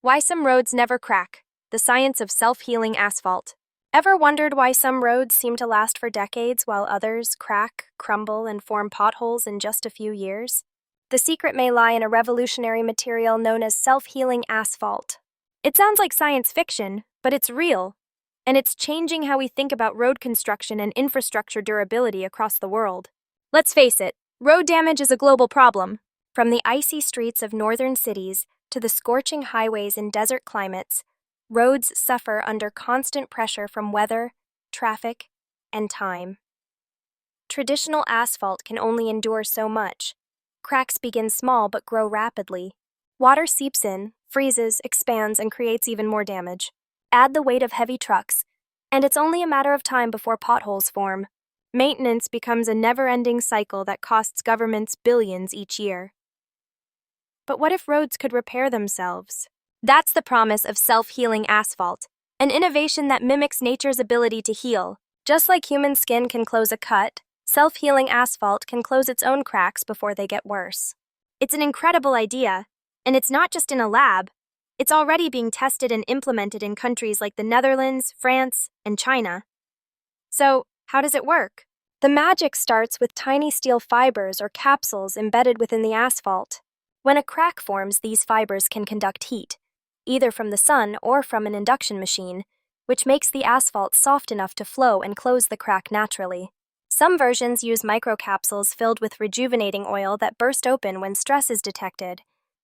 Why some roads never crack. The science of self-healing asphalt. Ever wondered why some roads seem to last for decades while others crack, crumble, and form potholes in just a few years? The secret may lie in a revolutionary material known as self-healing asphalt. It sounds like science fiction, but it's real, and it's changing how we think about road construction and infrastructure durability across the world. Let's face it, road damage is a global problem. From the icy streets of northern cities to the scorching highways in desert climates, roads suffer under constant pressure from weather, traffic, and time. Traditional asphalt can only endure so much. Cracks begin small but grow rapidly. Water seeps in, freezes, expands, and creates even more damage. Add the weight of heavy trucks, and it's only a matter of time before potholes form. Maintenance becomes a never-ending cycle that costs governments billions each year. But what if roads could repair themselves? That's the promise of self-healing asphalt, an innovation that mimics nature's ability to heal. Just like human skin can close a cut, self-healing asphalt can close its own cracks before they get worse. It's an incredible idea, and it's not just in a lab. It's already being tested and implemented in countries like the Netherlands, France, and China. So, how does it work? The magic starts with tiny steel fibers or capsules embedded within the asphalt. When a crack forms, these fibers can conduct heat, either from the sun or from an induction machine, which makes the asphalt soft enough to flow and close the crack naturally. Some versions use microcapsules filled with rejuvenating oil that burst open when stress is detected,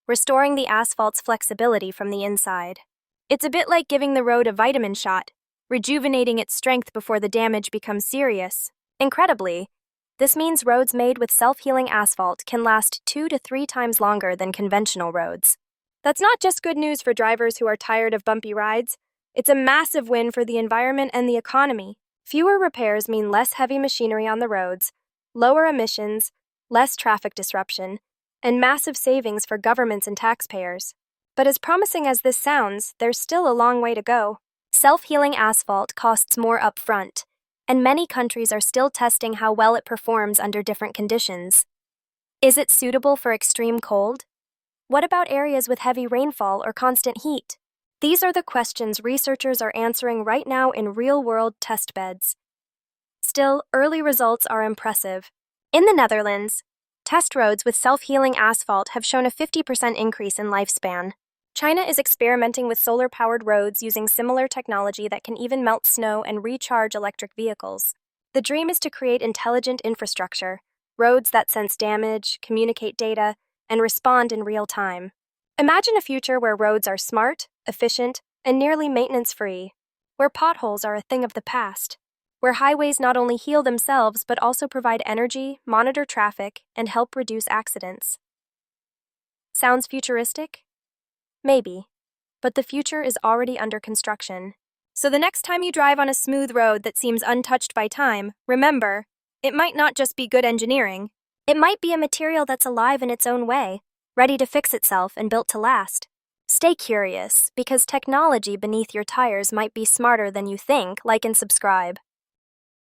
restoring the asphalt's flexibility from the inside. It's a bit like giving the road a vitamin shot, rejuvenating its strength before the damage becomes serious. Incredibly, this means roads made with self-healing asphalt can last 2 to 3 times longer than conventional roads. That's not just good news for drivers who are tired of bumpy rides. It's a massive win for the environment and the economy. Fewer repairs mean less heavy machinery on the roads, lower emissions, less traffic disruption, and massive savings for governments and taxpayers. But as promising as this sounds, there's still a long way to go. Self-healing asphalt costs more upfront, and many countries are still testing how well it performs under different conditions. Is it suitable for extreme cold? What about areas with heavy rainfall or constant heat? These are the questions researchers are answering right now in real-world test beds. Still, early results are impressive. In the Netherlands, test roads with self-healing asphalt have shown a 50% increase in lifespan. China is experimenting with solar-powered roads using similar technology that can even melt snow and recharge electric vehicles. The dream is to create intelligent infrastructure, roads that sense damage, communicate data, and respond in real time. Imagine a future where roads are smart, efficient, and nearly maintenance-free, where potholes are a thing of the past, where highways not only heal themselves but also provide energy, monitor traffic, and help reduce accidents. Sounds futuristic? Maybe, but the future is already under construction. So the next time you drive on a smooth road that seems untouched by time, remember, it might not just be good engineering. It might be a material that's alive in its own way, ready to fix itself and built to last. Stay curious, because technology beneath your tires might be smarter than you think. Like and subscribe.